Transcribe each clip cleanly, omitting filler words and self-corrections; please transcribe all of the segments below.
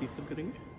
कीर्तन करेंगे।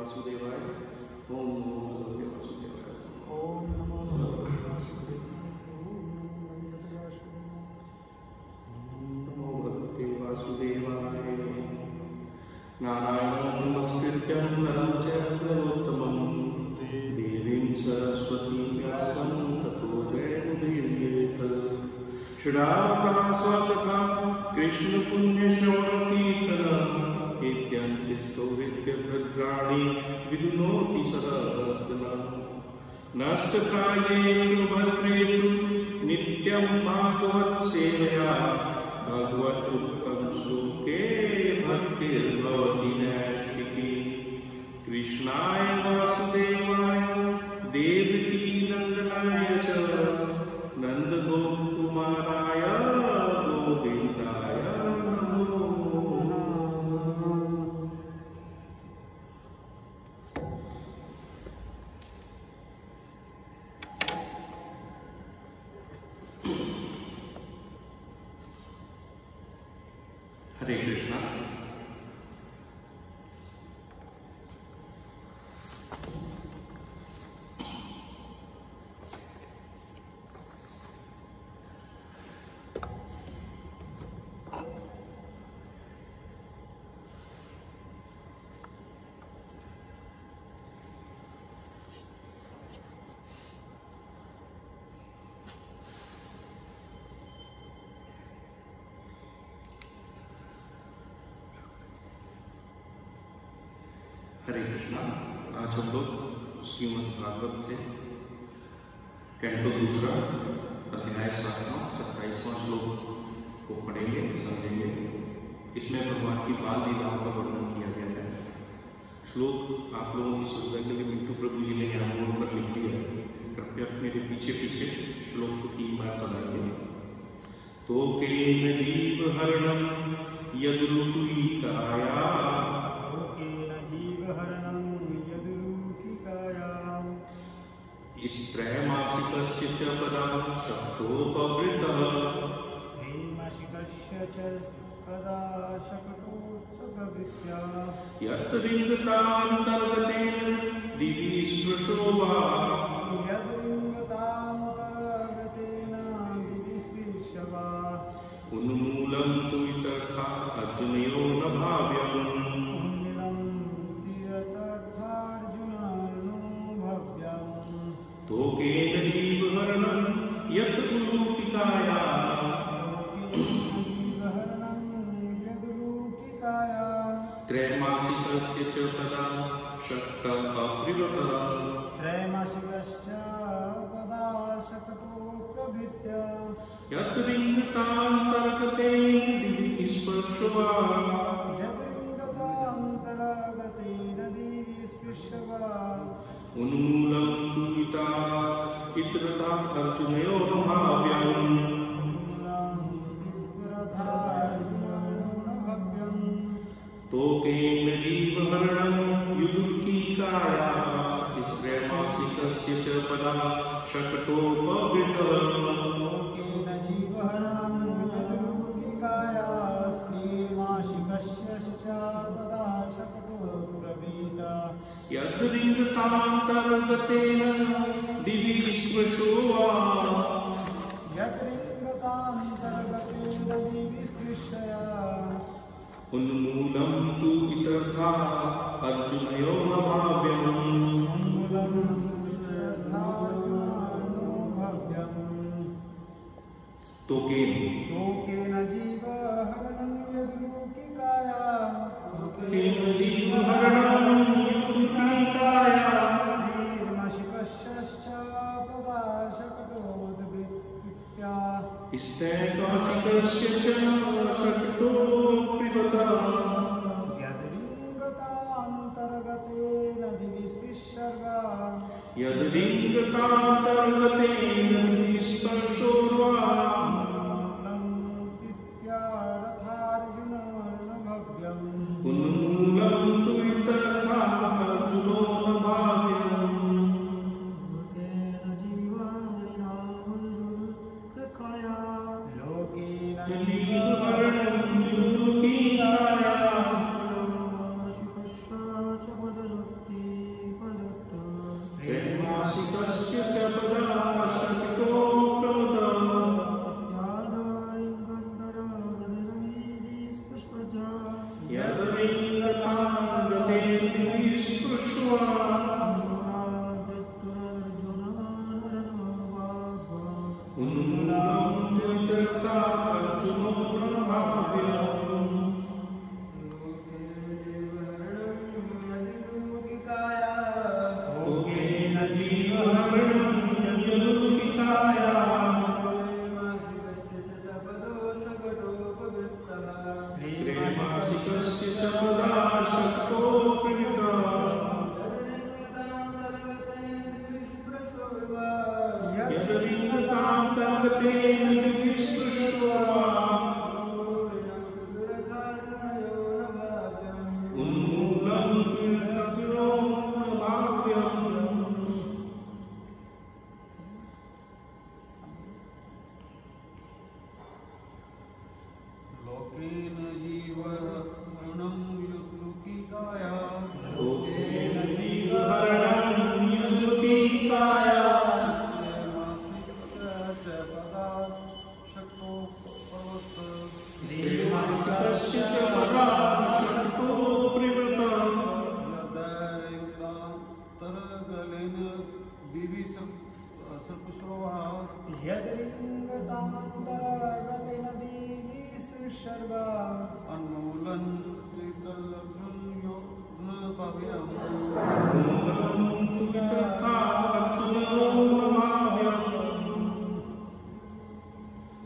वासुदेवाय। ओम नमो भगवते वासुदेवाय। नमो भगवते वासुदेवाय। नारायणं नमस्कृत्यं नरं चैव नरोत्तमं देवीं सरस्वतीं व्यासं ततो जयमुदीरयेत्। श्रीरामकथा कृष्ण पुण्य श्रवण कीर्तन इत्यन्तिस्तो विद्यभद्राणि विदुनोति सदास्तना। नष्टप्रायेषु भद्रेषु नित्यं भागवत सेवया भगवत उत्तम श्लोके भक्तिर्भवति नैष्ठिकी। कृष्णाय वासुदेवाय देवकी नंदनाय च नंदगोपकुमाराय गोविन्दाय नमो। हरे कृष्णा। हरे कृष्णा। आज हम लोग श्रीमद् भागवत से कैंटो दूसरा अध्याय 7वां 27वां श्लोक को पढ़ेंगे, समझेंगे। इसमें भगवान की बाल लीलाओं का वर्णन किया गया है। श्लोक आप लोगों की सुविधा के लिए मिंटू प्रभु जी ने यहाँ बोर्ड पर लिख दिया है, कृपया मेरे पीछे पीछे श्लोक को 3 बार पढ़ाइए। तो केन जीव हरणम यदुरुकाया त्रैमासिकस्य च पदं शक्तोपवृतः यत् लिङ्गतान्तर्गतेन दिवि स्पृशो वा उन्मूलं तु तथा अर्जुनयो न भाव्यम्। तो केन जीवहरणं यत् उलूकिकाया त्रैमासिकस्य च पदा शक्तः अप्रिवतः यत् लिङ्गतान्तर्गतेन दिवि स्पृशो वा उन्मूलं तु इतरता अर्जुनयो न भाव्यम्। तो केन जीवहरणं युदुकीकाया त्रैमासिकस्य च पदा शक्तोपवृतः यद् लिङ्गतान्तर्गतेन दिवि स्पृशो वा उन्मूलं तु इतरथा अर्जुनयो न भाव्यम्। तो केन जीवहरणं स्तैकाचिकस्य च शक्तोऽप्रिवतः यद् लिङ्गतान्तर्गतेन दिवि स्पृशो वा उन्मूलं तु तथा अर्जुनो न भाव्यम्।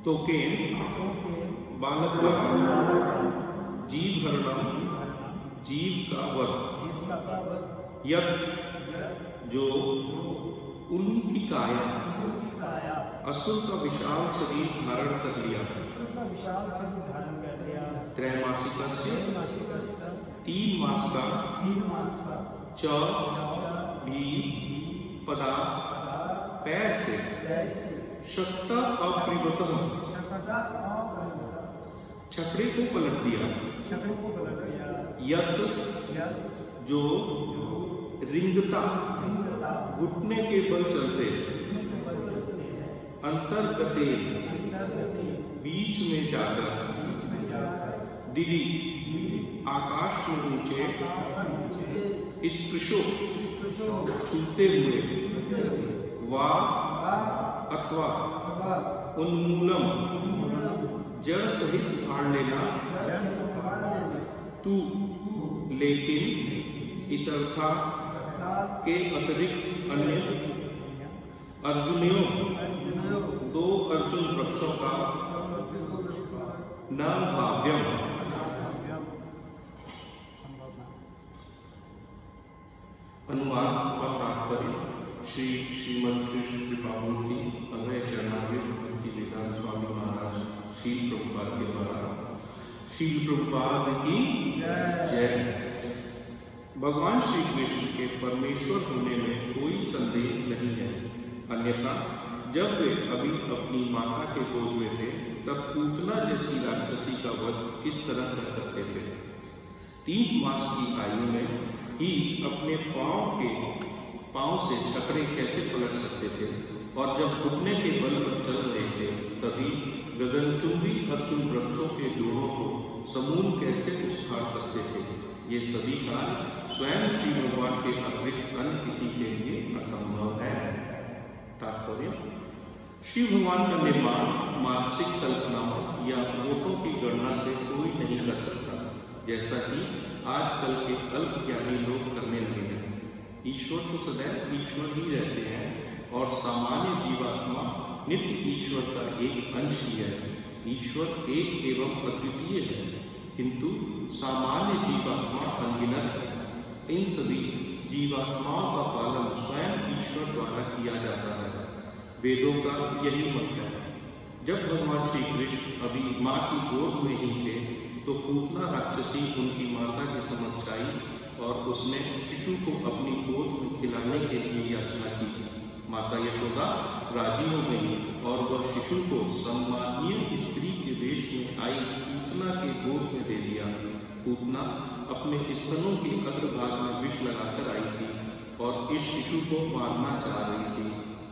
तो केन बालक जीव हरणम जीव का वध यत जो उल्लू की काया असुर का विशाल शरीर धारण कर लिया त्रैमासिक 3 मास का च भी पदा पैर से शक्ता अप्रिवतः छकड़े को पलट दिया यत जो रिंगता घुटने के बल चलते अंतर्गते बीच में जाकर दिवी आकाश में ऊंचे स्पृशो छूते हुए वा अथवा उन्मूलम जड़ सहित उखाड़ लेना तू लेकिन इतरथा के अतिरिक्त अन्य अर्जुनियों 2 अर्जुन वृक्षों का न भाव्यम अनुवाद और तात्पर्य श्री श्रीमद कृष्ण कृपामूर्ति अभय चरणार्विद भक्ति वेदांत स्वामी महाराज श्री प्रभुपाद के द्वारा श्री प्रभुपाद की जय। भगवान श्री कृष्ण के परमेश्वर होने में कोई संदेह नहीं है, अन्यथा जब वे अभी अपनी माता के गोद में थे तब पूतना जैसी राक्षसी का वध किस तरह कर सकते थे। 3 मास की आयु में ही अपने पांव से छकड़े कैसे पलट सकते थे और जब घुटने के बल पर चल रहे थे तभी गगनचुंबी अर्जुन वृक्षों के जोड़ों को समूल कैसे उखाड़ सकते थे। ये सभी कार्य स्वयं श्री भगवान के अतिरिक्त अन्य किसी के लिए असंभव है। तात्पर्य श्री भगवान का निर्माण मानसिक कल्पनाओं या वोटों की गणना से कोई नहीं कर सकता, जैसा कि आजकल के अल्पज्ञानी लोग करने लगे हैं। ईश्वर तो सदैव ईश्वर ही रहते हैं और सामान्य जीवात्मा नित्य ईश्वर का एक अंश ही है। ईश्वर एक एवं अद्वितीय है, किंतु सामान्य जीवात्मा अनगिनत है। इन सभी जीवात्माओं का पालन स्वयं ईश्वर द्वारा किया जाता है। वेदों का यही मत है। जब भगवान श्री कृष्ण अभी माँ की गोद में ही थे तो पूतना राक्षसी उनकी माता के समक्ष आई और उसने शिशु को अपनी गोद में खिलाने के लिए याचना की। माता यशोदा राजी हो गई और वह शिशु को सम्मानीय स्त्री के वेश में आई पूतना के गोद में दे दिया। पूतना अपने स्तनों के अग्रभाग में विष लगाकर आई थी और इस शिशु को मारना चाह रही थी,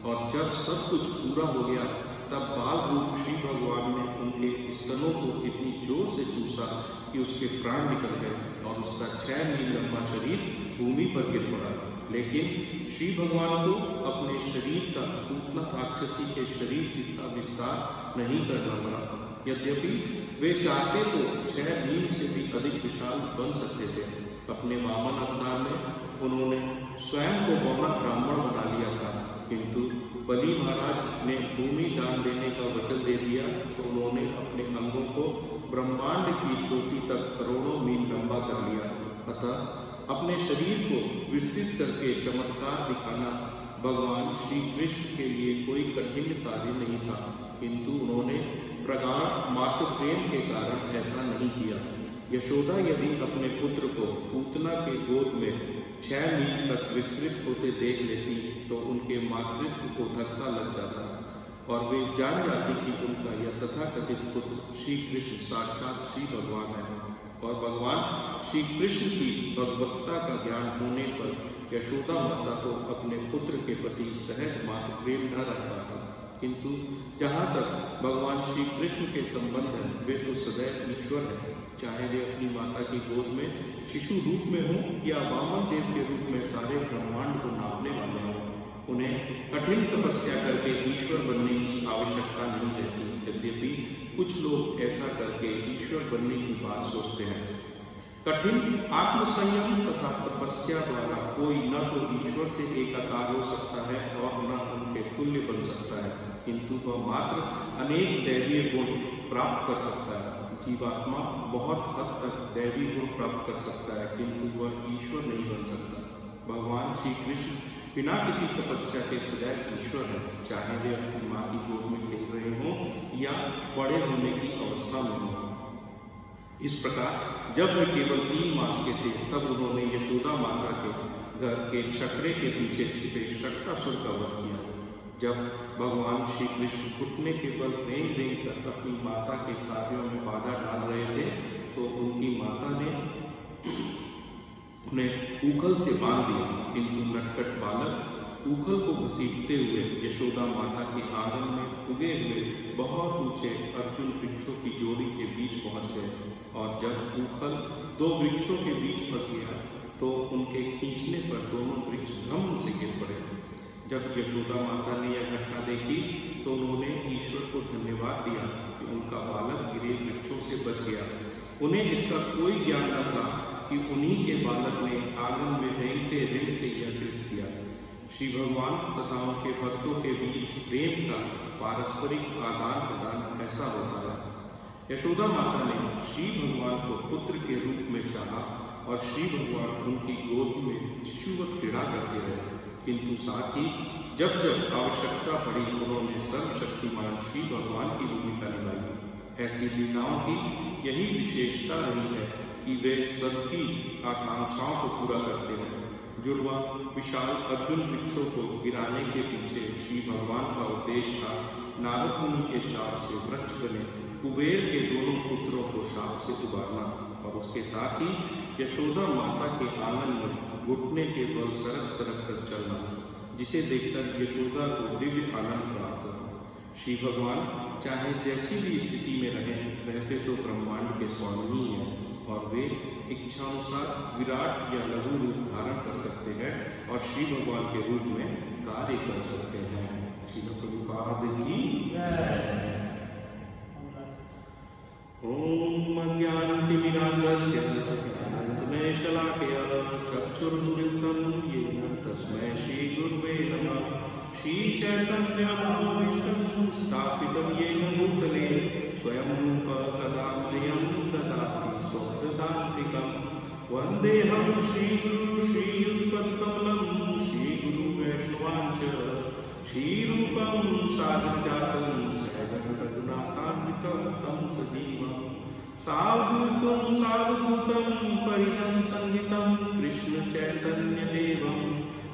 और जब सब कुछ पूरा हो गया तब बाल रूप श्री भगवान ने उनके स्तनों को इतनी जोर से चूसा कि उसके प्राण निकल गए और उसका 6 मील लंबा शरीर भूमि पर गिर पड़ा। लेकिन श्री भगवान को अपने शरीर का पूतना राक्षसी के शरीर जितना विस्तार नहीं करना पड़ा। यद्यपि वे चाहते तो 6 मील से भी अधिक विशाल बन सकते थे। अपने वामन अवतार में उन्होंने स्वयं को बौना ब्राह्मण बना लिया था, किंतु बलि महाराज ने भूमि दान देने का वचन दे दिया तो उन्होंने अपने अंगों को ब्रह्मांड की चोटी तक करोड़ों मील लंबा कर लिया। अतः अपने शरीर को विस्तृत करके चमत्कार दिखाना भगवान श्री कृष्ण के लिए कोई कठिन कार्य नहीं था, किंतु उन्होंने प्रगाढ़ मातृ प्रेम के कारण ऐसा नहीं किया। यशोदा यदि अपने पुत्र को पूतना के गोद में 6 मील तक विस्तृत होते देख लेती तो उनके मातृत्व को धक्का लग जाता और वे जान जाती कि उनका यह तथाकथित पुत्र श्री कृष्ण साक्षात श्री भगवान है। और भगवान श्री कृष्ण की भगवत्ता का ज्ञान होने पर यशोदा माता को अपने पुत्र के प्रति सहज मातृ प्रेम न रहता था, किंतु जहाँ तक भगवान श्री कृष्ण के संबंध है वे तो सदैव ईश्वर हैं। चाहे वे अपनी माता की गोद में शिशु रूप में हों या वामन देव के रूप में सारे ब्रह्मांड को नापने वाले हों, उन्हें कठिन तपस्या करके ईश्वर बनने की आवश्यकता नहीं रहती। यद्यपि कुछ लोग ऐसा करके ईश्वर बनने की बात सोचते हैं। कठिन आत्मसंयम तथा तपस्या द्वारा कोई न तो ईश्वर से एकाकार हो सकता है और न उनके तुल्य बन सकता है, किंतु वह मात्र अनेक दैवीय गुण प्राप्त कर सकता है। जीवात्मा बहुत हद तक दैवी गुण प्राप्त कर सकता है, किंतु वह ईश्वर नहीं बन सकता। भगवान श्री कृष्ण बिना किसी तपस्या के सदैव ईश्वर है, चाहे वे अपनी माँ की गोद में खेल रहे हों या बड़े होने की अवस्था में हों। इस प्रकार जब वे केवल 3 मास के थे, तब उन्होंने यशोदा माता के घर के छकड़े के पीछे छिपे शक्तासुर का वध किया। जब भगवान श्री कृष्ण घुटने के बल रेंग रेंग कर अपनी माता के कार्यों में बाधा डाल रहे थे, तो उनकी माता ने उन्हें ऊखल से बांध दिया, किंतु नटखट बालक ऊखल को घसीटते हुए यशोदा माता के आंगन में उगे हुए बहुत ऊंचे अर्जुन वृक्षों की जोड़ी के बीच पहुंच गए, और जब ऊखल 2 वृक्षों के बीच फंस गया तो उनके खींचने पर दोनों वृक्ष धम से गिर पड़े। जब यशोदा माता ने यह घटना देखी तो उन्होंने ईश्वर को धन्यवाद दिया कि उनका बालक गिरे वृक्षों से बच गया। उन्हें इसका कोई ज्ञान न था कि उन्हीं के बालक ने आंगन में रेंगते रेंगते यह कृत्य किया। श्री भगवान तथा उनके भक्तों के बीच प्रेम का पारस्परिक आदान प्रदान ऐसा होता है। यशोदा माता ने श्री भगवान को पुत्र के रूप में चाहा और श्री भगवान उनकी गोद में शिशुवत क्रीड़ा करते रहे, किंतु साथ ही जब जब आवश्यकता पड़ी उन्होंने सर्वशक्तिमान श्री भगवान की भूमिका निभाई। ऐसी लीलाओं की यही विशेषता रही है कि वे सबकी आकांक्षाओं को पूरा करते हैं। जुड़वा विशाल अर्जुन वृक्षों को गिराने के पीछे श्री भगवान का उद्देश्य था नारद मुनि के शाप से वृक्ष बने कुबेर के दोनों पुत्रों को शाप से उबारना, और उसके साथ ही यशोदा माता के आंगन में घुटने के बल सरक सरक कर चलना, जिसे देखकर यशोदा को दिव्य आनंद प्राप्त हो। श्री भगवान चाहे जैसी भी स्थिति में रहते तो ब्रह्मांड के स्वामी ही हैं, और वे इच्छानुसार विराट या लघु रूप धारण कर सकते हैं और श्री भगवान के रूप में कार्य कर सकते हैं। श्री प्रभुपाद की ओम अज्ञानतिमिरान्धस्य ज्ञानाञ्जनशलाकया चक्षुरुन्मिलितं येन तस्मै श्रीगुरुवे नमः। श्रीचैतन्यमनोभीष्टं स्थापितं येन भूतले स्वयं रूप कदा मह्यं ददाति स्वपदान्तिकं। वन्देऽहं श्रीगुरु श्रीयुतपत्कमलं श्रीगुरुवैष्णवांच श्रीरूपं साग्रजातं सहगं रघुनाथान्वितं तं सजीवं सावधूतं परितं संहितं कृष्ण चैतन्य देवं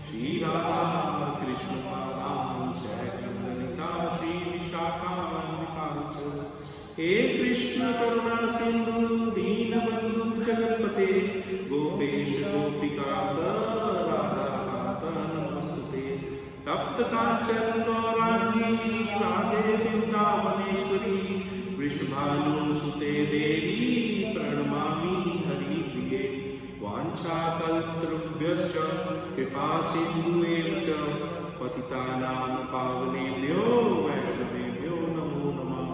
श्रीराधा कृष्ण पादां सहगं ललिता श्री विशाखान्वितांच। हे कृष्ण करुणा सिंधु दीनबंधु जगत्पते गोपेश गोपिका राधा कांत नमस्तुते। तप्त कांचन गौरांगी राधे वृंदावनेश्वरी वृषभानुसुते देवी प्रणमामि हरिप्रिये। वाञ्छाकल्पतरुभ्यश्च कृपा सिन्धुएव च पतितानां पावनेभ्यो वैष्णवेभ्यो नमो नमः।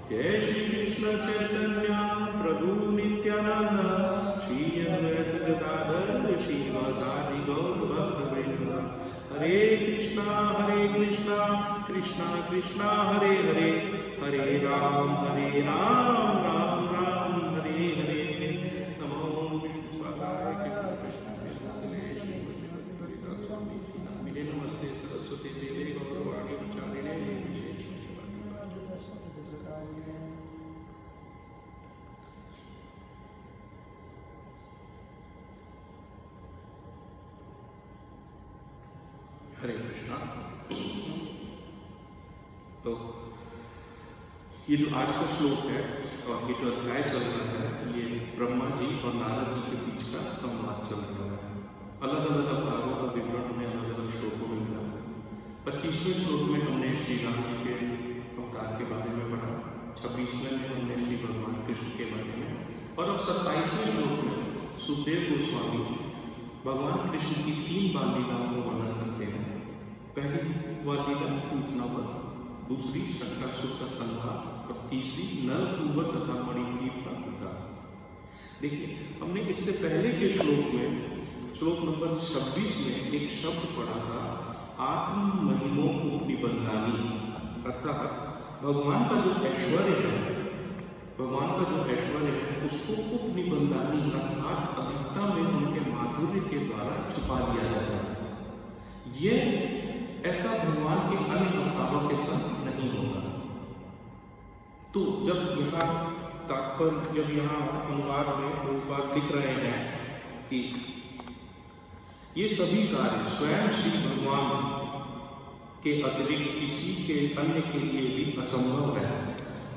जय श्री कृष्ण चैतन्य प्रभु नित्यानंद श्री अद्वैत गदाधर श्रीवासादि गौर भक्तवृंद। हरे कृष्णा कृष्णा कृष्णा हरे हरे, हरे राम राम राम हरे हरे। नमो विष्णुपादाय कृष्ण कृष्ण स्वामी नमस्ते सरस्वती देवे गौरवाणी प्रचारिणे विशेष। हरे कृष्णा। तो ये जो आज का श्लोक है और ये जो अध्याय चल रहा है, ये ब्रह्मा जी और नारद जी के बीच का संवाद चल रहा है। अलग अलग अवतारों का विवरण हमें अलग अलग श्लोकों में मिला। 25वें श्लोक में हमने श्री राम जी के अवतार के बारे में पढ़ा, 26वें में हमने श्री भगवान कृष्ण के बारे में, और अब 27वें श्लोक में सुखदेव गोस्वामी भगवान कृष्ण की 3 बाल लीलाओं को वर्णन करते हैं। पहली बाल लीला पूतना वध, दूसरी शंकासुर का संहार और तीसरी नल पूर्व तथा मणिग्रीव का उद्धार। देखिए, हमने इससे पहले के श्लोक में, श्लोक नंबर 26 में एक शब्द पढ़ा था, आत्म महिमो उपनिबंधानी, अर्थात भगवान का जो ऐश्वर्य है, भगवान का जो ऐश्वर्य है उसको उपनिबंधानी अर्थात अधिकता में उनके माधुर्य के द्वारा छुपा दिया जाता है। ये ऐसा भगवान के अन्य अवतारों के साथ नहीं होगा। तो जब यहाँ तात्पर्य, जब यहाँ अनुवाद में प्रभुपाद लिख रहे हैं कि ये सभी कार्य स्वयं श्री भगवान के अतिरिक्त किसी के अन्य के लिए भी असंभव है,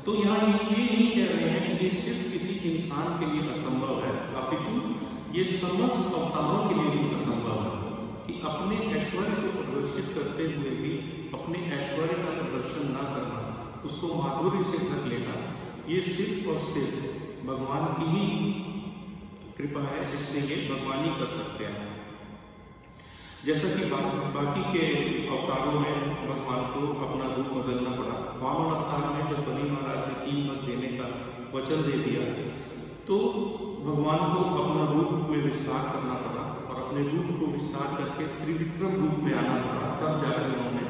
तो यहाँ ये नहीं कह रहे हैं कि ये सिर्फ किसी इंसान के लिए असंभव है, अपितु ये समस्त अवतारों के लिए भी असंभव है कि अपने ऐश्वर्य को प्रदर्शित करते हुए भी अपने ऐश्वर्य का प्रदर्शन न करना, उसको माधुर्य से ढक लेना, ये सिर्फ और सिर्फ भगवान की ही कृपा है जिससे ये भगवान ही कर सकते हैं। जैसा कि बाकी के अवतारों में भगवान को अपना रूप बदलना पड़ा। वामन अवतार में जब बलि महाराज ने 3 मत देने का वचन दे दिया तो भगवान को अपना रूप में विस्तार करना पड़ा और अपने रूप को विस्तार करके त्रिविक्रम रूप में आना पड़ा, तब जाकर उन्होंने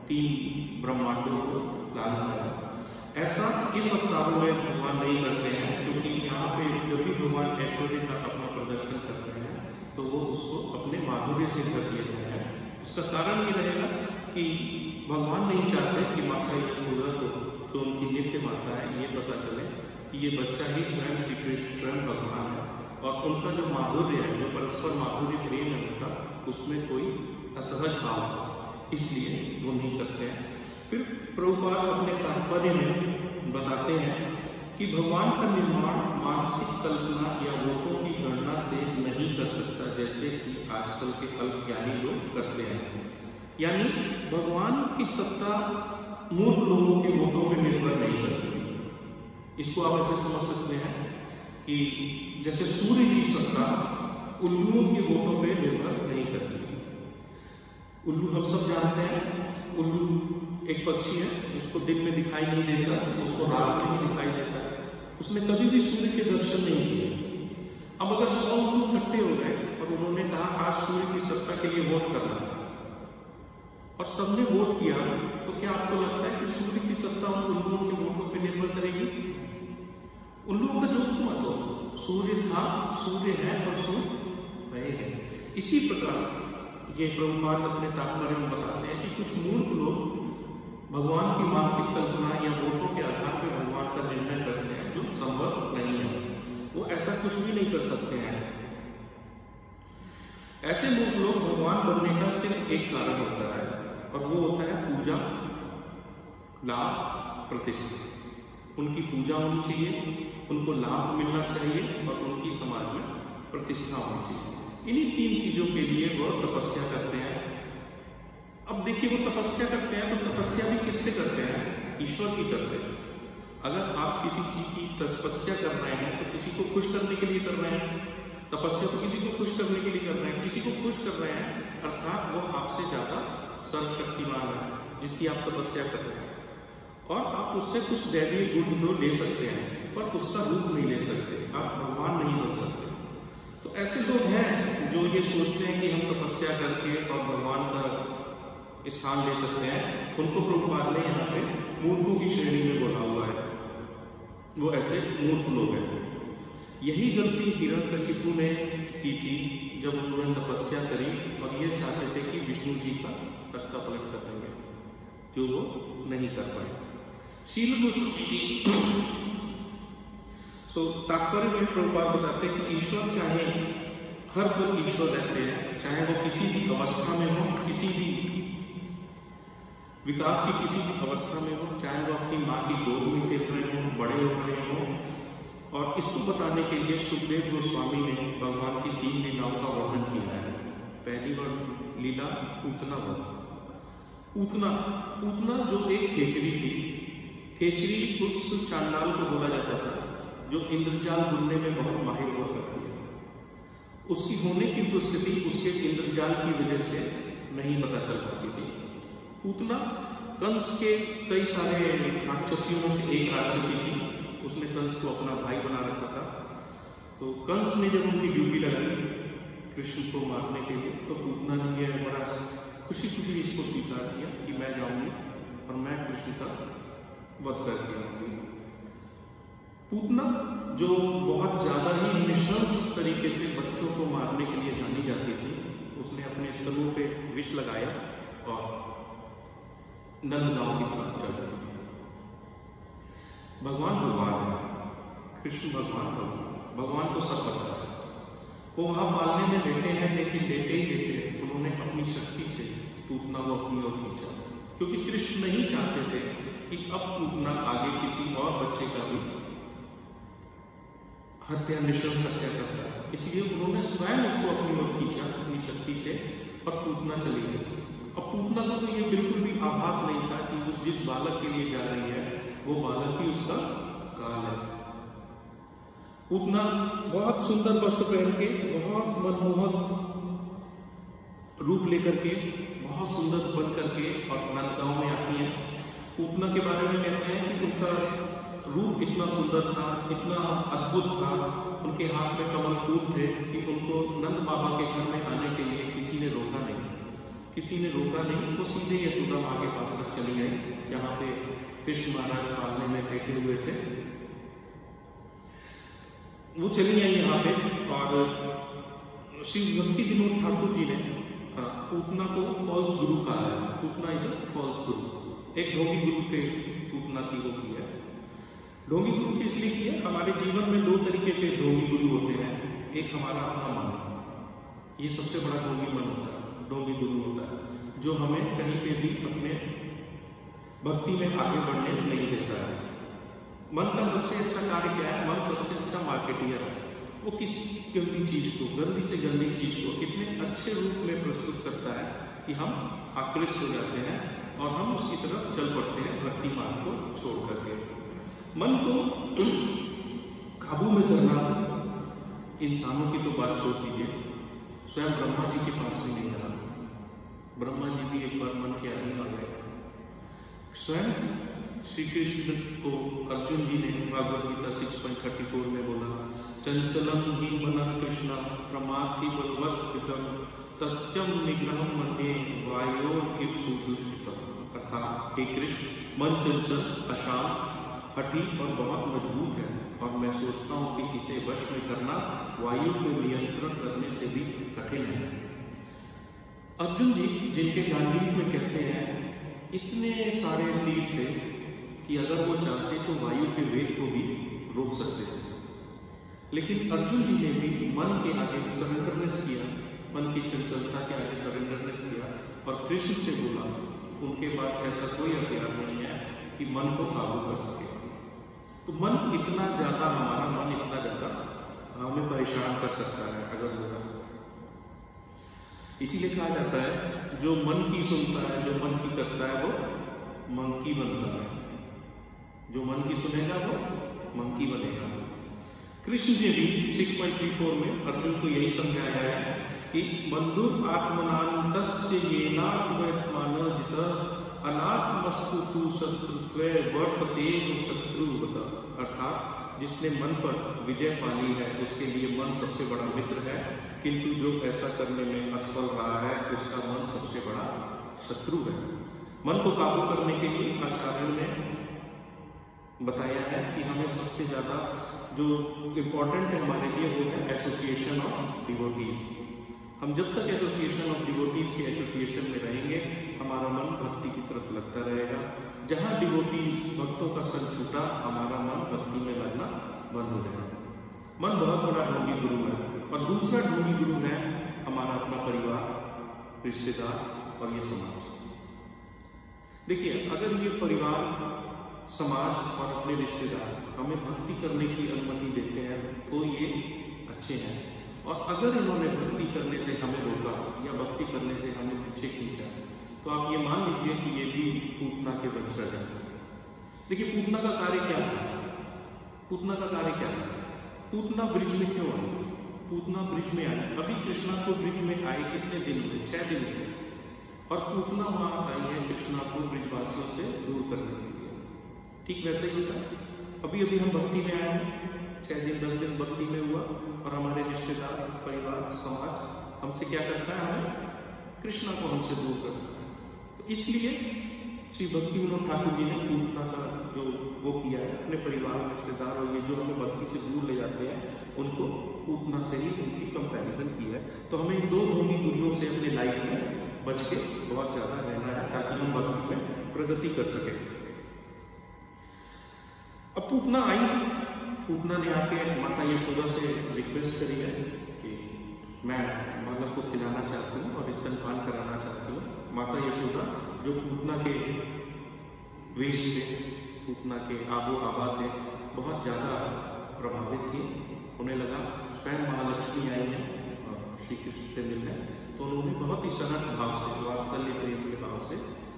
3 ब्रह्मांडों को लाना पड़ा। ऐसा इस अवतारों में भगवान नहीं करते हैं, क्योंकि यहाँ पे जब भी भगवान ऐश्वर्य का अपना प्रदर्शन करते हैं तो वो उसको अपने माधुर्य से ढक लेते हैं। उसका कारण ये रहेगा कि भगवान नहीं चाहते कि माता यशोदा को, जो उनकी नित्य माता है, ये पता चले कि ये बच्चा ही स्वयं श्री कृष्ण स्वयं भगवान है, और उनका जो माधुर्य है, जो परस्पर माधुर्य प्रेम है उनका, उसमें कोई असहज भाव है, इसलिए वो नहीं करते हैं। फिर प्रभुपाद अपने तात्पर्य में बताते हैं कि भगवान का निर्माण मानसिक कल्पना या वोटों की गणना से नहीं कर सकता, जैसे कि आजकल के अल्पज्ञानी लोग करते हैं। यानी भगवान की सत्ता मूर्ख लोगों के वोटों पर निर्भर नहीं करती। इसको आप ऐसे समझ सकते हैं कि जैसे सूर्य की सत्ता उल्लुओं के वोटों पर निर्भर नहीं करती। उल्लू हम सब जानते हैं, उल्लू एक पक्षी है जिसको दिन में दिखाई नहीं देता, उसको रात में ही दिखाई देता है। उसने कभी भी सूर्य के दर्शन नहीं किए। अब अगर 100 उल्लू इकट्ठे हो गए और उन्होंने कहा आज सूर्य की सत्ता के लिए वोट करना, और सबने वोट किया, तो क्या आपको लगता है कि सूर्य की सत्ता उन उल्लुओं के वोटों पर निर्भर करेगी? उल्लुओं का जो मत हो, सूर्य था, सूर्य है और सूर्य रहेगा। इसी प्रकार ये प्रभुपाद अपने तात्पर्य में बताते हैं कि कुछ मूर्ख लोग भगवान की मानसिक कल्पना या वोटों के आधार पर भगवान का निर्णय करते हैं, जो संभव नहीं है। वो ऐसा कुछ भी नहीं कर सकते हैं। ऐसे मूर्ख लोग भगवान बनने का सिर्फ एक कारण होता है, और वो होता है पूजा, लाभ, प्रतिष्ठा। उनकी पूजा होनी चाहिए, उनको लाभ मिलना चाहिए, और उनकी समाज में प्रतिष्ठा होनी चाहिए। इन्हीं 3 चीजों के लिए वो तपस्या करते हैं। अब देखिए, वो तपस्या करते हैं तो तपस्या भी किससे करते हैं? ईश्वर की करते हैं। अगर आप किसी चीज की तपस्या कर रहे हैं तो किसी को खुश करने के लिए कर रहे हैं। तपस्या तो किसी को खुश करने के लिए कर रहे हैं, किसी को खुश कर रहे हैं, अर्थात वो आपसे ज्यादा सर्वशक्तिमान है जिसकी आप तपस्या कर रहे हैं, और आप उससे कुछ दैवीय गुण तो ले सकते हैं, पर उसका रूप नहीं ले सकते। आप भगवान नहीं बन सकते। तो ऐसे लोग हैं जो ये सोचते हैं कि हम तपस्या करके और भगवान का स्थान ले सकते हैं। उनको प्रभुपाद ने यहाँ पे मूर्खों की श्रेणी में बोला हुआ है। वो ऐसे मूर्ख लोग हैं। यही गलती हिरण्यकशिपु ने की थी जब उन्होंने तपस्या करी और ये चाहते थे कि विष्णु जी का तख्ता पलट कर देंगे, जो वो नहीं कर पाए। शील गोस्वामी जी तात्पर्य में प्रभुपाद बताते हैं कि ईश्वर चाहे हर कोई ईश्वर रहते हैं, चाहे वो किसी भी अवस्था में हो, किसी भी विकास की किसी भी अवस्था में हो, चाहे वो अपनी माँ की गोद में खेल रहे हो, बड़े हो रहे हो। और इसको बताने के लिए सुखदेव गोस्वामी ने भगवान की 3 लीलाओं का वर्णन किया है। पहली लीला पूतना वध। पूतना जो एक खेचरी थी, खेचरी उस चांडाल को बोला जाता था जो इंद्रजाल बुनने में बहुत माहिर हुआ करती है। उसकी होने की उपस्थिति उसके इंद्रजाल की वजह से नहीं पता चल पाती थी। पूतना कंस के कई सारे राक्षसियों में से एक राक्षसी थी। उसने कंस को अपना भाई बना रखा था। तो कंस ने जब उनकी ड्यूटी लगाई कृष्ण को मारने के लिए, तो पूतना ने यह बड़ा खुशी खुशी इसको स्वीकार किया कि मैं जाऊंगी और मैं कृष्ण का वध करके आऊंगी। पूतना जो बहुत ज्यादा ही निशंस तरीके से बच्चों को मारने के लिए जानी जाती थी, उसने अपने स्तनों पे विष लगाया और नंदगांव की तरफ चल गई। भगवान कृष्ण भगवान को सब पता है। वो वहां पालने में लेटे हैं, लेकिन लेटे ही लेटे उन्होंने अपनी शक्ति से पूतना को अपनी ओर खींचा, क्योंकि कृष्ण नहीं चाहते थे कि अब पूतना आगे किसी और बच्चे का भी हत्या निशंस हत्या करता है। इसलिए उन्होंने स्वयं उसको अपनी ओर खींचा अपनी शक्ति से और पूतना चली गई। अब पूतना को तो ये बिल्कुल भी आभास नहीं था कि वो जिस बालक के लिए जा रही है वो बालक ही उसका काल है। पूतना बहुत सुंदर वस्त्र पहन के, बहुत मनमोहक रूप लेकर के, बहुत सुंदर बन करके और नंदगांव में आती है। पूतना के बारे में कहते हैं कि उनका रूप इतना सुंदर था, इतना अद्भुत था, उनके हाथ में कमल फूल थे कि उनको नंद बाबा के घर में आने के लिए किसी ने रोका नहीं। वो सीधे यशोदा माँ के पास तक चली गई, जहाँ पे कृष्ण महाराज पालने में बैठे हुए थे। वो चली आई यहाँ पे, और श्री भक्ति विनोद ठाकुर जी ने पूतना को फॉल्स गुरु कहा है। पूतना इज अ फॉल्स गुरु। एक ढोंगी गुरु के पूतना की वो की है। ढोंगी गुरु इसलिए की है, हमारे जीवन में दो तरीके के ढोंगी गुरु होते हैं। एक हमारा अपना मन, ये सबसे बड़ा ढोंगी मन होता है, ढोंगी गुरु होता है, जो हमें कहीं पे भी अपने भक्ति में आगे बढ़ने नहीं देता है। मन का सबसे अच्छा कार्य क्या है? मन सबसे अच्छा मार्केटियर है। वो किसी गंदी चीज को, गंदी से गंदी चीज को इतने अच्छे रूप में प्रस्तुत करता है कि हम आकृष्ट हो जाते हैं और हम उसकी तरफ चल पड़ते हैं भक्ति मार्ग को छोड़ करके। मन को काबू में करना, इंसानों की तो बात छोड़ दीजिए, स्वयं ब्रह्मा जी के पास भी नहीं रहा। ब्रह्मा जी भी एक बार मन के अधीन आ गए। स्वयं श्री कृष्ण को अर्जुन जी ने भागवत गीता 6.34 में बोला, चंचलम ही मनः कृष्ण प्रमाथि बलवत्तम तस्यम निग्रहम मन्ये वायोरिव सुदुष्टम। अर्थात हे कृष्ण, मन चंचल, अशांत, हठी और बहुत मजबूत है, और मैं सोचता हूं कि इसे वश में करना वायु को नियंत्रण करने से भी कठिन है। अर्जुन जी, जिनके गांडीव में कहते हैं इतने सारे तीर थे कि अगर वो चाहते तो वायु के वेग को भी रोक सकते थे, लेकिन अर्जुन जी ने भी मन के आगे सरेंडरनेस किया, मन की चंचलता के आगे सरेंडरनेस किया और कृष्ण से बोला उनके पास ऐसा कोई हथियार नहीं है कि मन को काबू कर सके। तो मन इतना ज्यादा, हमारा मन इतना ज्यादा हमें परेशान कर सकता है अगर होगा। इसीलिए कहा जाता है जो मन की सुनता है, जो मन की करता है, वो मंकी बनता है। जो मन की सुनेगा वो मंकी बनेगा। कृष्ण जी भी 6.34 में अर्जुन को यही समझाया है कि बंधु आत्मनान्तस्य येनात्मन जित अनात्मस्तु तु शत्रुत्वे वर्तते शत्रुवत। अर्थात जिसने मन पर विजय पाली है उसके लिए मन सबसे बड़ा मित्र है, किंतु जो ऐसा करने में असफल रहा है उसका मन सबसे बड़ा शत्रु है। मन को काबू करने के लिए आचार्यों ने बताया है कि हमें सबसे ज्यादा जो इम्पोर्टेंट है हमारे लिए वो है एसोसिएशन ऑफ डिवोटीज। हम जब तक एसोसिएशन ऑफ डिवोटीज के एसोसिएशन में रहेंगे हमारा मन भक्ति की तरफ लगता रहेगा। जहां डिवोटीज, भक्तों का संग छूटा, हमारा मन भक्ति में लगना बंद हो जाएगा। मन बहुत बड़ा ढोंगी गुरु है। और दूसरा ढोंगी गुरु है हमारा अपना परिवार, रिश्तेदार और ये समाज। देखिए, अगर ये परिवार, समाज और अपने रिश्तेदार हमें भक्ति करने की अनुमति देते हैं तो ये अच्छे हैं, और अगर इन्होंने भक्ति करने से हमें रोका या भक्ति करने से हमें पीछे खींचा तो आप ये मान लीजिए कि ये भी पूतना के वंशज हैं। देखिए, पूतना का कार्य क्या था? पूतना का कार्य क्या था? पूतना ब्रिज में क्यों आई? पूतना ब्रिज में आई, अभी कृष्णा को ब्रिज में आए कितने दिन हुए? 6 दिन हुए, और पूतना वहां आई है कृष्णा को ब्रिजवासियों से दूर करने के लिए। ठीक वैसे ही होता है। अभी अभी हम भक्ति में आए हैं, 6 दिन 10 दिन भक्ति में हुआ और हमारे रिश्तेदार, परिवार, समाज हमसे क्या करता है, हमें कृष्णा को हमसे दूर करता है। तो इसलिए श्री भक्ति विनोद ठाकुर जी ने पूतना का जो वो किया है, अपने परिवार, रिश्तेदार और ये जो हमें भक्ति से दूर ले जाते हैं उनको पूतना से ही उनकी कंपैरिजन की है। तो हमें इन दो ढोंगी गुरुओं से अपनी लाइफ में बच के बहुत ज्यादा रहना है ताकि हम भक्ति में प्रगति कर सके। अब पूतना आई, पूतना ने आके माता यशोदा से रिक्वेस्ट करी है कि मैं बालक को खिलाना चाहती हूँ और स्तनपान कराना चाहती हूँ। माता यशोदा जो पूतना के वेश से, पूतना के आबो हवा से बहुत ज्यादा प्रभावित थी। उन्हें लगा स्वयं महालक्ष्मी आई है और श्री कृष्ण से मिलने, तो उन्होंने बहुत ही सरस भाव से, वात्सल्य प्रेम के भाव से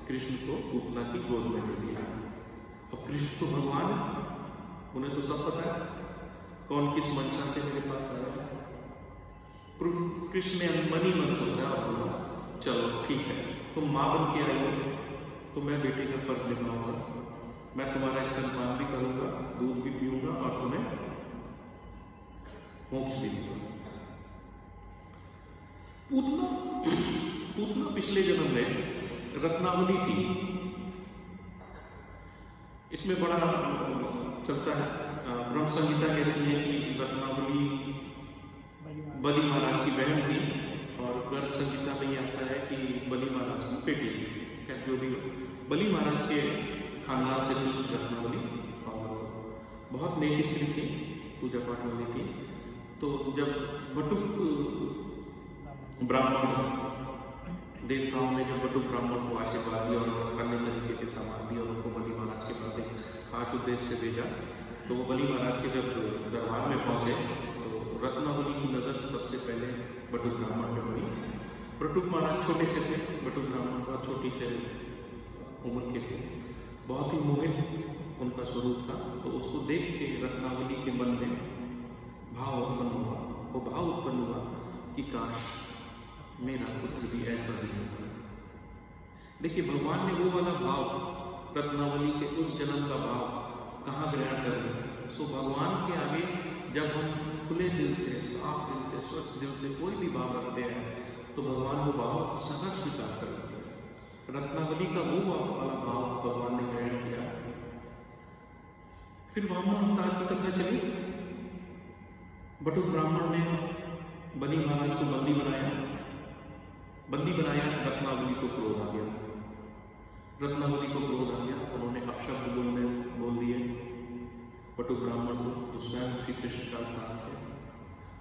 कृष्ण को पूतना की गोद में ले लिया। अब कृष्ण तो भगवान, उन्हें तो सब पता है कौन किस मंशा से मेरे पास आया है। कृष्ण ने मन ही मन सोचा और बोला चलो ठीक है, तुम माँ बन के आई हो तो मैं बेटे का फर्ज निभाऊंगा, मैं तुम्हारा स्तनपान भी करूंगा, दूध भी पीऊंगा और तुम्हें मोक्ष भी दूंगा। पूतना पिछले जन्म में रत्नावली थी। इसमें बड़ा चलता है, ब्रह्म संहिता कहती है कि रत्नावली बलि महाराज की बहन थी और गर्भ संहिता में यह आता है कि बलि महाराज की बेटी थी। क्या जो भी बलि महाराज के खानदान से थी रत्नावली और बहुत नेक स्त्री थी, पूजा पाठ वाली थी। तो जब बटुक ब्राह्मण, देवताओं ने जब बटुक ब्राह्मण को आशीर्वाद दिया और अन्य तरीके के सामान दिए और उनको बलि महाराज के पास एक खास उद्देश्य से भेजा, तो वो बलि महाराज के जब दरबार में पहुंचे तो रत्नावली की नजर सबसे पहले बटुक ब्राह्मण पे पड़ी। बटुक महाराज छोटे से थे, बटुक ब्राह्मण बहुत छोटी से उम्र के थे, बहुत ही मोहित उनका स्वरूप था। तो उसको देख के रत्नावली के मन में भाव उत्पन्न हुआ, वो भाव उत्पन्न हुआ कि काश मेरा पुत्र भी ऐसा ही होता। देखिए भगवान ने वो वाला भाव, रत्नावली के उस जन्म का भाव कहाँ ग्रहण कर लिया। सो भगवान के आगे जब हम खुले दिल से, साफ दिल से, स्वच्छ दिल से कोई भी भाव रखते हैं तो भगवान वो भाव सदा स्वीकार कर लेते हैं। रत्नावली का वो वाला भाव भगवान ने ग्रहण किया। फिर वामन अवतार की कथा चली। बटुक ब्राह्मण ने बलि महाराज को बंदी बनाया, रत्नावली को क्रोध आ गया। रत्नावली को क्रोध आ गया, उन्होंने अपशब्द बोल दिए बटुक ब्राह्मण को, जो स्वयं श्री कृष्ण का अवतार थे।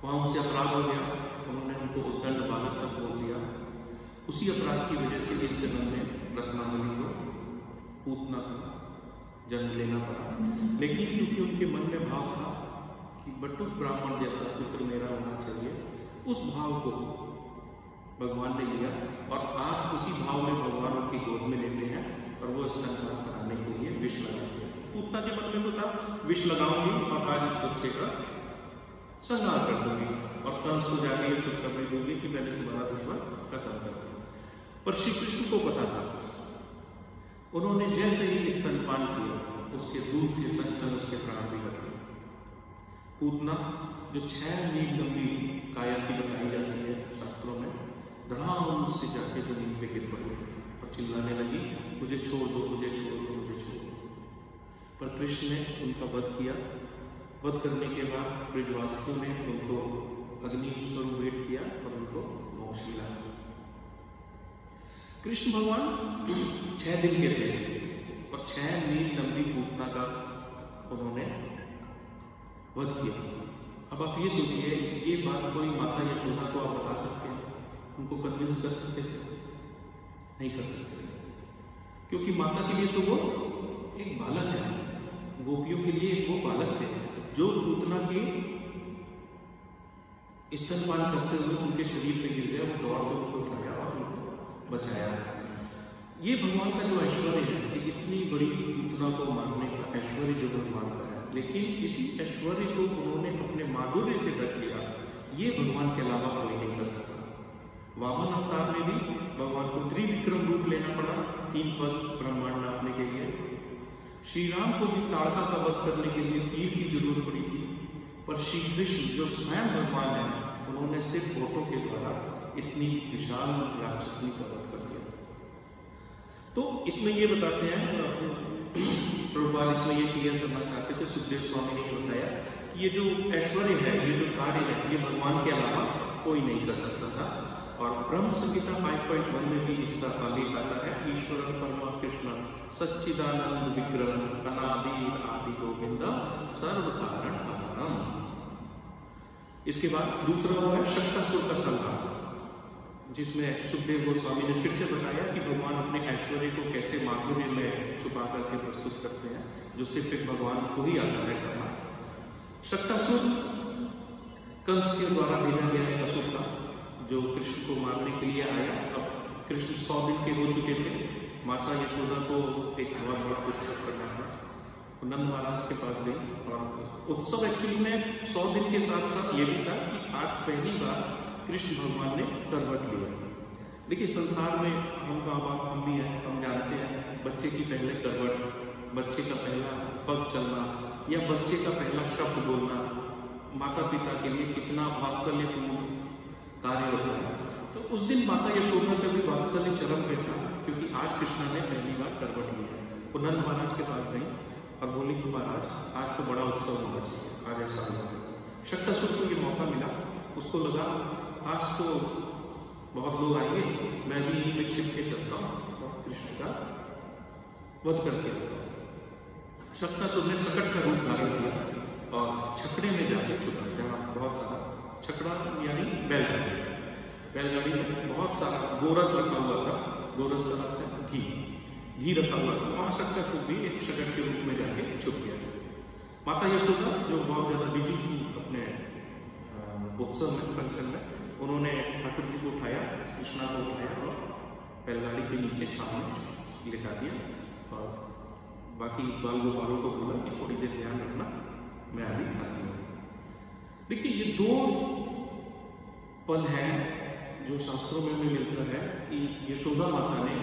वहां उनसे अपराध हो गया, उन्होंने उनको उद्दंड बालक तक बोल दिया। उसी अपराध की वजह से इस जन्म में रत्नावली को पूतना का जन्म लेना पड़ा। लेकिन चूंकि उनके मन में भाव था कि बटुक ब्राह्मण जैसा पुत्र मेरा होना चाहिए, उस भाव को भगवान ने लिया और आज उसी भाव में भगवान उनकी गोद में लेते हैं और वो स्तनपान कराने के लिए विष लगाते हैं। पूतना के मन में तो था विष लगाऊंगी और आज इस बच्चे का संहार कर दूंगी और कंस को जाके ये खुशखबरी दूंगी कि मैंने तुम्हारा दुश्मन खत्म कर दिया। पर श्री कृष्ण को पता था, उन्होंने जैसे ही स्तनपान किया उसके दूध के संग संग उसके प्राण भी हट गए। पूतना जो 6 मील लंबी काया की बताई जाती है शास्त्रों में, धड़ाम से जाके जमीन पे गिर पड़ी और चिल्लाने लगी मुझे छोड़ दो, मुझे छोड़ दो, मुझे छोड़ दो। पर कृष्ण ने उनका वध किया। वध करने के बाद ब्रजवासियों ने उनको अग्नि स्वरूप भेंट किया और उनको मोक्ष मिला। कृष्ण भगवान 6 दिन के थे और 6 मील लंबी पूतना का उन्होंने वध किया। अब आप ये सोचिए, ये बात कोई माता यशोदा को आप बता सकते हैं, उनको कन्विंस कर सकते थे? नहीं कर सकते थे, क्योंकि माता के लिए तो वो एक बालक है, गोपियों के लिए वो बालक थे जो पूतना के स्तनपान करते हुए उनके शरीर पे गिर गया, वो दौड़ के उनको उठाया और उनको बचाया। ये भगवान का जो ऐश्वर्य है कि इतनी बड़ी पूतना को मारने का ऐश्वर्य जो भगवान का है, लेकिन इसी ऐश्वर्य को उन्होंने अपने माधुर्य से ढक लिया। ये भगवान के अलावा कोई नहीं कर सकता। वामन अवतार में भी भगवान को त्रिविक्रम रूप लेना पड़ा 3 पद ब्रह्मांड नापने के लिए। श्री राम को भी ताड़का का वध करने के लिए तीर की जरूरत पड़ी थी। पर श्री कृष्ण जो स्वयं भगवान है, उन्होंने सिर्फ फोटो के द्वारा इतनी विशाल राक्षसनी का वध कर दिया। तो इसमें ये बताते हैं, प्रभुपाद इसमें ये क्लियर करना चाहते थे, सुखदेव स्वामी ने ये बताया कि ये जो ऐश्वर्य है, ये जो कार्य है, ये भगवान के अलावा कोई नहीं कर सकता था। और ब्रह्म संहिता 5.1 में भी इसका लेख आता है, ईश्वर परमा कृष्ण सच्चिदानंद विग्रह अनादि आदि गोविंद सर्व कारण कारणम। इसके बाद दूसरा वो है शक्तासुर का संहार, जिसमें सुखदेव गोस्वामी ने फिर से बताया कि भगवान अपने ऐश्वर्य को कैसे माधुर्य में छुपा करके प्रस्तुत करते हैं, जो सिर्फ एक भगवान को ही आता है करना। शक्तासुर कंस के द्वारा भेजा गया एक असुर था, जो कृष्ण को मारने के लिए आया। अब कृष्ण 100 दिन के हो चुके थे, माता यशोदा को एक बहुत बड़ा उत्सव करना था। नंद महाराज के पास गई और उत्सव एक्चुअली में 100 दिन के साथ साथ ये भी था कि आज पहली बार कृष्ण भगवान ने करवट लिया। देखिए संसार में हम माँ बाप हम भी हैं, हम जानते हैं बच्चे की पहले करवट, बच्चे का पहला पग चलना या बच्चे का पहला शब्द बोलना माता पिता के लिए कितना वात्सल्यपूर्ण कार्य होता है। तो उस दिन माता यशोदा का भी वात्सल्य चरम पे था, क्योंकि आज कृष्णा ने पहली बार करवट ली है। वो नंद महाराज के पास गई और बोली कि महाराज आज तो बड़ा उत्सव होना चाहिए, आज ऐसा हुआ। शक्तासुर को ये मौका मिला, उसको लगा आज तो बहुत लोग आएंगे, मैं भी इन्हीं में छिप के चलता हूँ और कृष्ण का वध करके आता हूँ। शक्तासुर ने सकट का रूप धारण किया और छकड़े में जाकर छुपा, जहाँ बहुत सारा छकड़ा यानी बैलगाड़ी में बहुत सारा गोरस रखा हुआ था। गोरस का मतलब घी रखा हुआ था। वहां शक्तासुर भी एक शकट के रूप में जाके छुप गया। माता यशोदा जो बहुत ज्यादा बिजी थी अपने उत्सव में, फंक्शन में, उन्होंने ठाकुर जी को उठाया, कृष्णा को उठाया और बैलगाड़ी के नीचे छाव में लिटा दिया और बाकी बाल गोपालों को बोला कि थोड़ी देर ध्यान रखना, मैं अभी आती हूँ। देखिए ये दो पल हैं जो शास्त्रों में भी मिलता है कि यशोदा माता ने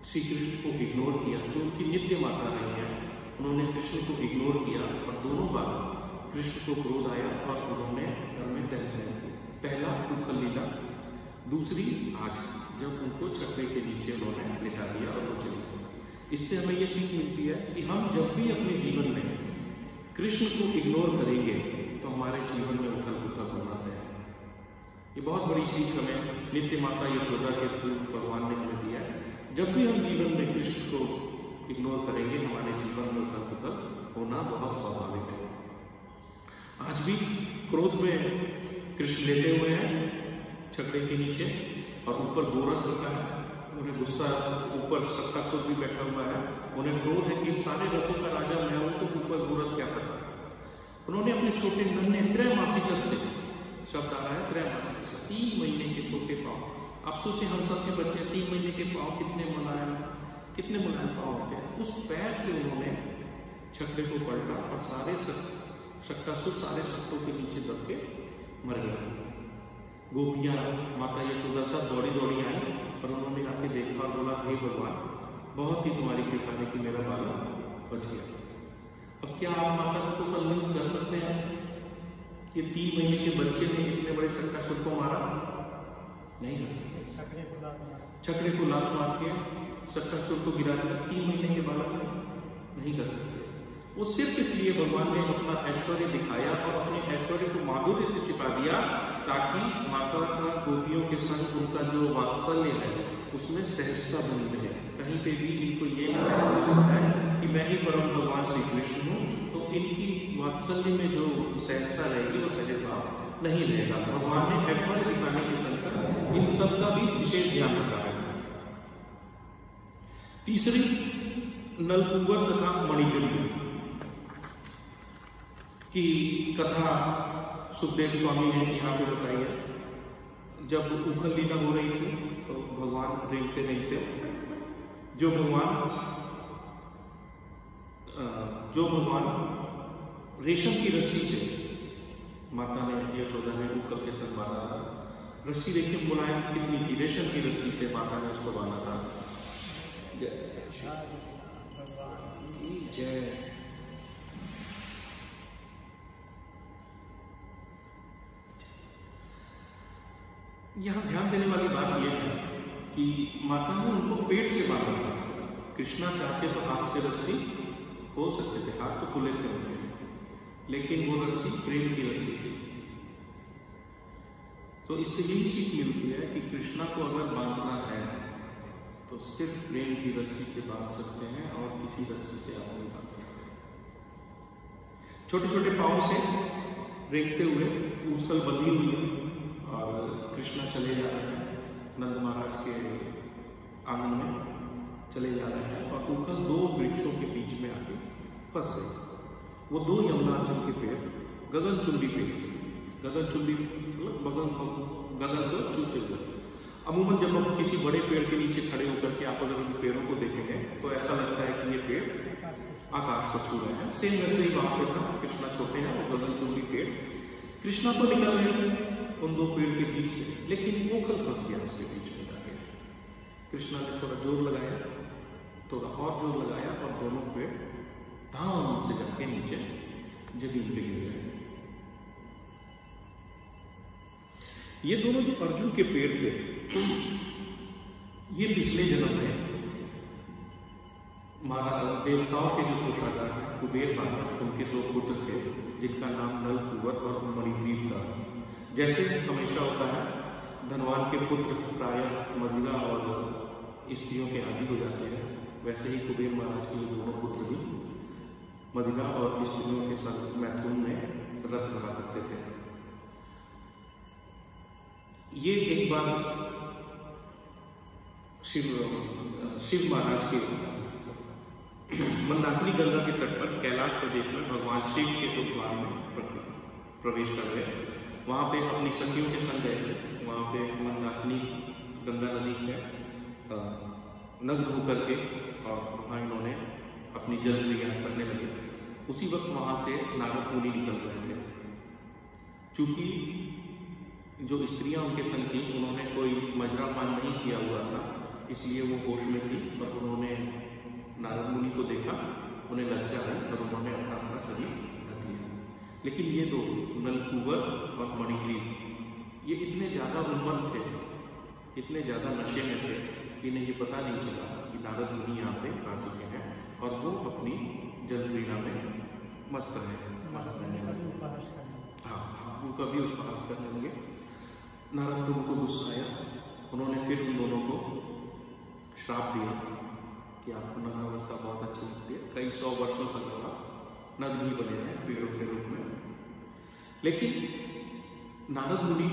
श्री कृष्ण को इग्नोर किया, जो उनकी नित्य माता रही है, उन्होंने कृष्ण को इग्नोर किया और दोनों बार कृष्ण को क्रोध आया और उन्होंने घर में तहस नहस की। पहला उखल लीला, दूसरी आज जब उनको छकड़े के नीचे उन्होंने लिटा दिया और वो चली गई। इससे हमें ये सीख मिलती है कि हम जब भी अपने जीवन में कृष्ण को इग्नोर करेंगे तो हमारे जीवन में उथल पुथल होना तय है। ये बहुत बड़ी सीख हमें नित्य माता यशोदा के थ्रू भगवान ने हमें दिया है। जब भी हम जीवन में कृष्ण को इग्नोर करेंगे, हमारे जीवन में उथल पुथल होना बहुत स्वाभाविक है। आज भी क्रोध में कृष्ण लेटे हुए हैं छकड़े के नीचे और ऊपर गोरस रखा है, उन्हें गुस्सा, ऊपर शक्तासुर भी बैठा हुआ है, उन्हें क्रोध है कि सारे रसों का राजा मैं हूं, तो ऊपर गोरस क्या करता। उन्होंने अपने छोटे नन्हे त्रैमासिक से, शब्द आ रहा है त्रैमासिक, 3 महीने के छोटे पाँव। आप सोचें हम सब के बच्चे 3 महीने के पाँव कितने मुलायम पाँव होते हैं। उस पैर से उन्होंने छकड़े को पलटा और सारे शक्तासुर सारे शक्तों के नीचे दब के मर गया। गोपियां माता यशोदा सब दौड़ी दौड़ी आई और उन्होंने आके देखा और बोला, हे भगवान, बहुत ही तुम्हारी कृपा है कि मेरा बालक बच गया। अब क्या आप माता को कन्विंस कर सकते हैं कि 3 महीने के बच्चे ने इतने बड़े शक्तासुर को मारा? नहीं कर सकते। छकड़े को लात मार के शक्तासुर को गिरा दिया 3 महीने के बालक ने, नहीं कर सकते। वो सिर्फ इसलिए भगवान ने अपना ऐश्वर्य दिखाया और अपने ऐश्वर्य को माधुर्य से छिपा दिया, ताकि माता का गोपियों के संग उनका जो वात्सल्य है उसमें सहजता बनी रहे। कहीं पे भी इनको ये एहसास होता है कि मैं ही परम भगवान श्री कृष्ण हूँ, तो इनकी वात्सल्य में जो सहजता रहेगी वो सहज भाव नहीं रहेगा। भगवान ने ऐश्वर्य दिखाने के संग संग इन सब का भी विशेष ध्यान रखा है। तीसरी, नलकूवर तथा मणिगिरी की कथा सुखदेव स्वामी ने यहाँ पे बताई है। जब उखल लीला हो रही थी तो भगवान रेंगते जो भगवान रेशम की रस्सी से माता ने यशोदा ने उखल के साथ बांधा था। रस्सी देखिए मुलायम कितनी थी, रेशम की रस्सी से माता ने उसको बांधा था। जय यहाँ ध्यान देने वाली बात यह है कि माता ने उनको पेट से बांधा था। कृष्णा चाहते तो हाथ से रस्सी खोल सकते थे, हाथ तो खुले थे उनके, लेकिन वो रस्सी प्रेम की रस्सी थी। तो इससे यही सीख मिलती है कि कृष्णा को अगर बांधना है तो सिर्फ प्रेम की रस्सी से बांध सकते हैं और किसी रस्सी से आप नहीं बांध सकते। छोटे छोटे पांव से रेंगते हुए ऊंचल बंधी हुई है और कृष्णा चले जा रहे हैं नंद महाराज के आंगन में चले जा रहे हैं और ऊखल दो वृक्षों के बीच में आके फंस गए। वो दो यमुनाचल के पेड़ गगनचुंबी पेड़, गगनचुंबी गगन को छूते हुए। अमूमन जब हम किसी बड़े पेड़ के नीचे खड़े होकर के आप अगर उन पेड़ों को देखेंगे तो ऐसा लगता है कि ये पेड़ आकाश को छू रहे हैं। सेम वैसे ही वहां पे था, कृष्णा छोटे हैं और गगनचुंबी पेड़। कृष्णा तो निकल रहे थे उन दो पेड़ के बीच से, लेकिन ऊखल फंस गया उसके बीच में जाके। कृष्णा ने थोड़ा जोर लगाया, थोड़ा और जोर लगाया और दोनों पेड़ धाम से जाके नीचे जमीन पे गिर गए। ये दोनों जो अर्जुन के पेड़ थे, ये पिछले जन्म में देवताओं के जो कोषागार कुबेर महाराज, उनके दो पुत्र थे जिनका नाम नल कुंवर और मणिग्रीव था। जैसे हमेशा होता है, धनवान के पुत्र प्रायः मदिरा और स्त्रियों के आदि हो जाते हैं, वैसे ही कुबेर महाराज के दोनों पुत्र भी मदिरा और स्त्रियों के साथ मैथुन में रत रहा करते थे। ये एक बार शिव महाराज के मंदाकिनी गंगा के तट पर कैलाश प्रदेश में भगवान शिव के द्वार में प्रवेश कर गए। वहां पे अपनी सखियों के संग गए। वहां पे मंदाकिनी गंगा नदी में नग्न होकर के और वहां इन्होंने अपनी जल क्रिया करने लगे। उसी वक्त वहां से नारद मुनि निकल रहे थे। चूंकि जो स्त्रियां उनके संग थी उन्होंने कोई मजरापान नहीं किया हुआ था, इसलिए वो होश में थी और उन्होंने नारद मुनि को देखा, उन्हें लज्जा आई और उन्होंने अपना शरीर ढक लिया। लेकिन ये दो नलकुंवर और मणिग्रीव ये इतने ज्यादा उन्मत्त थे, इतने ज्यादा नशे में थे कि इन्हें ये पता नहीं चला कि नारद मुनि यहाँ पे आ चुके हैं और वो अपनी जल क्रीड़ा में मस्त रहने लगे। हाँ, उनका भी उपवास करने लगे। नारद मुनि को गुस्सा आया, उन्होंने फिर उन दोनों को श्राप दिया कि आपको नग्नावस्था बहुत अच्छी लगती है, कई 100 वर्षों तक आप नग्न ही बने हैं पेड़ों के रूप में। लेकिन नारद मुनि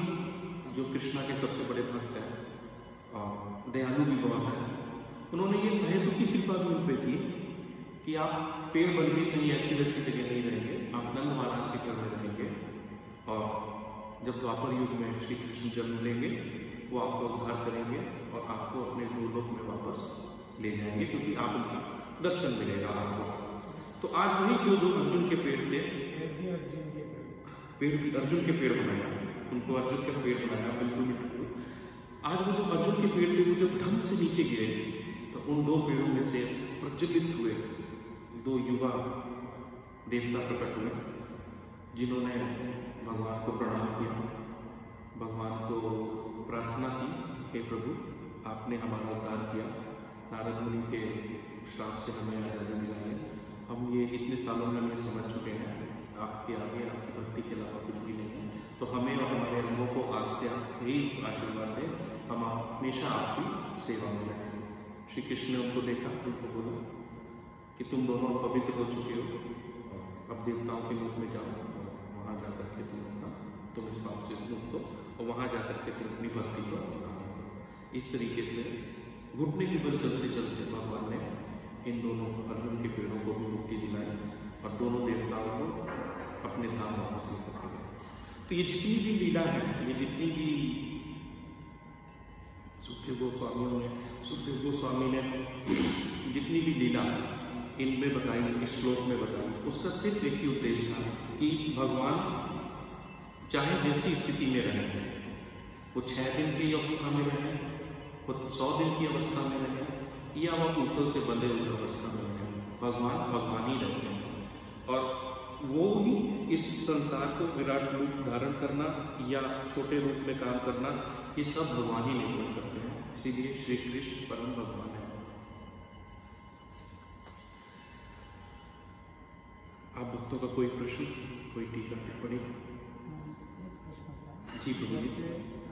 जो कृष्णा के सबसे बड़े भक्त हैं और दयालु भी बहुत है, उन्होंने ये भयतु की कृपा भी उन पे की कि आप पेड़ बन के कहीं ऐसी वैसी जगह नहीं रहेंगे, आप नंद महाराज के घर में रहेंगे और जब द्वापर युग में श्री कृष्ण जन्म लेंगे वो आपको उद्धार करेंगे और आपको अपने गोलोक में वापस ले जाएंगे, क्योंकि आप उनका दर्शन मिलेगा आपको। तो आज वही जो अर्जुन के पेड़ थे, पेड़ भी अर्जुन के पेड़ बनाया, उनको अर्जुन के पेड़ बनाया, बिल्कुल। आज वो जो अर्जुन के पेड़ थे वो जब धम से नीचे गिरे तो उन दो पेड़ों में से प्रज्वलित हुए दो युवा देवता प्रकट हुए, जिन्होंने भगवान को प्रणाम किया, भगवान को प्रार्थना की, हे प्रभु आपने हमारा उद्धार किया, नारद मुनि के श्राप से हमें आजादी दिलाई है, हम ये इतने सालों में हम ये समझ चुके हैं आपके आगे आपकी भक्ति के अलावा कुछ भी नहीं है, तो हमें और हमारे अंगों को आज से आप ही आशीर्वाद दें, हम हमेशा आपकी सेवा में रहें। श्री कृष्ण ने उनको देखा, उनको बोला कि तुम दोनों पवित्र हो चुके हो, अब देवताओं के लोक में जाओ, वहाँ जाकर के तुम इस बात से मुक्त हो और वहाँ जाकर के तुम अपनी भक्ति को आरंभ करो। इस तरीके से घुटने के बल चलते चलते भगवान ने इन दोनों अर्जुन के पेड़ों को भी मुक्ति दिलाई और दोनों देवताओं को अपने धाम वापस लेकर गए। तो ये जितनी भी लीला है, ये जितनी भी सुखदेव गोस्वामी ने जितनी भी लीला इनमें बताई, इस श्लोक में बताई, उसका सिर्फ एक ही उद्देश्य था कि भगवान चाहे जैसी स्थिति में रहे, वो 6 दिन की अवस्था में रहे, वो 100 दिन की अवस्था में रहे या वो ऊपर से बंधे हुए अवस्था में रहे, भगवान भगवान ही रहते हैं। और वो ही इस संसार को विराट रूप धारण करना या छोटे रूप में काम करना, ये सब भगवान ही निर्भर करते हैं, इसीलिए श्री कृष्ण परम भगवान है। आप भक्तों का कोई प्रश्न, कोई टीका टिप्पणी? जी प्रभु जी।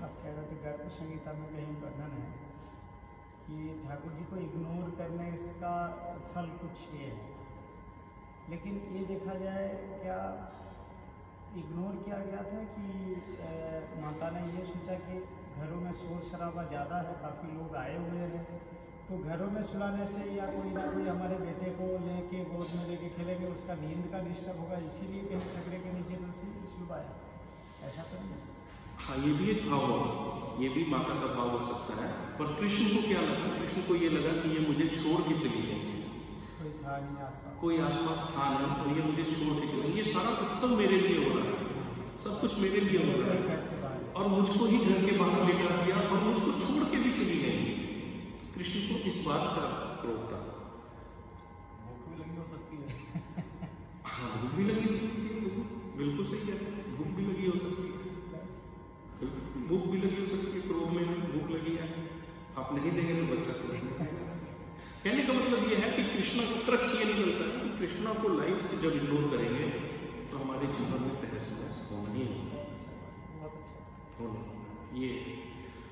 आप कह रहे थे गर्भ संहिता में कहीं वर्णन है कि ठाकुर जी को इग्नोर करने का फल कुछ ये है, लेकिन ये देखा जाए क्या इग्नोर किया गया था कि माता ने ये सोचा कि घरों में शोर शराबा ज़्यादा है, काफ़ी लोग आए हुए हैं, तो घरों में सुलाने से या कोई ना कोई हमारे बेटे को लेके गोद में लेके खेलेंगे, उसका नींद का डिस्टर्ब होगा, इसीलिए कहीं छकड़े के नीचे तो सुलवाया, ऐसा तो नहीं? हाँ, ये भी एक भाव हो, ये भी माता का भाव हो सकता है, पर कृष्ण को क्या लगा? कृष्ण को ये लगा कि ये मुझे छोड़ के चली गई, कोई था नहीं आसपास, कोई आसपास था नहीं, और ये मुझे छोड़ के चली, ये सारा उत्सव मेरे लिए हो रहा है, सब कुछ मेरे लिए हो रहा है, और मुझको ही घर के बाहर लेकर दिया और मुझको छोड़ के भी चली गई। कृष्ण को इस बात का क्रोध था। भूख भी लगी हो सकती है। हाँ, भूख भी लगी हो सकती है, बिल्कुल सही कहते हैं, भूख भी लगी हो सकती है, भूख भी लगी हो सकती है, क्रोध में भूख लगी है, आप नहीं देंगे तो बच्चा खुश नहीं है। कहने का मतलब ये है कि कृष्णा को क्रक्स ये निकलता है कि कृष्णा को लाइफ जब इग्नोर करेंगे तो हमारे जीवन में तहस नहस होना ही होना। ये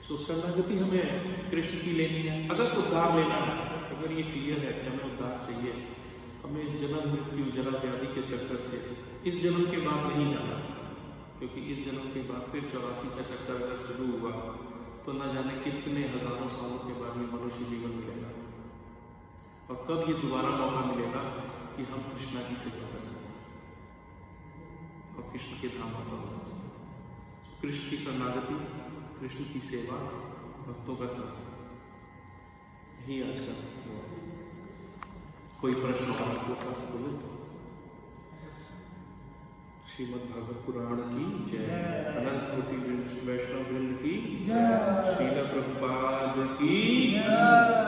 सो शरणागति हमें कृष्ण की लेनी है। अगर उद्धार लेना है, अगर ये क्लियर है कि हमें उद्धार चाहिए, हमें इस जन्म मृत्यु जरा व्याधि के चक्कर से इस जन्म के बाद नहीं जाना, क्योंकि इस जन्म के बाद फिर 84 का चक्कर अगर शुरू हुआ तो न जाने कितने हजारों सालों के बाद ये मनुष्य जीवन मिलेगा, और कब ये दोबारा मौका मिलेगा कि हम कृष्णा की सेवा कर सकें और कृष्ण के धाम पर पहुंच सकें। कृष्ण की शरणागति, कृष्ण की सेवा, भक्तों का साथ, यही आज का। कोई प्रश्न और आपको बोले तो? श्रीमद् भागवत पुराण की जय, अनंत कोटि वैष्णव वृंद की जय, श्रील प्रभुपाद की जय।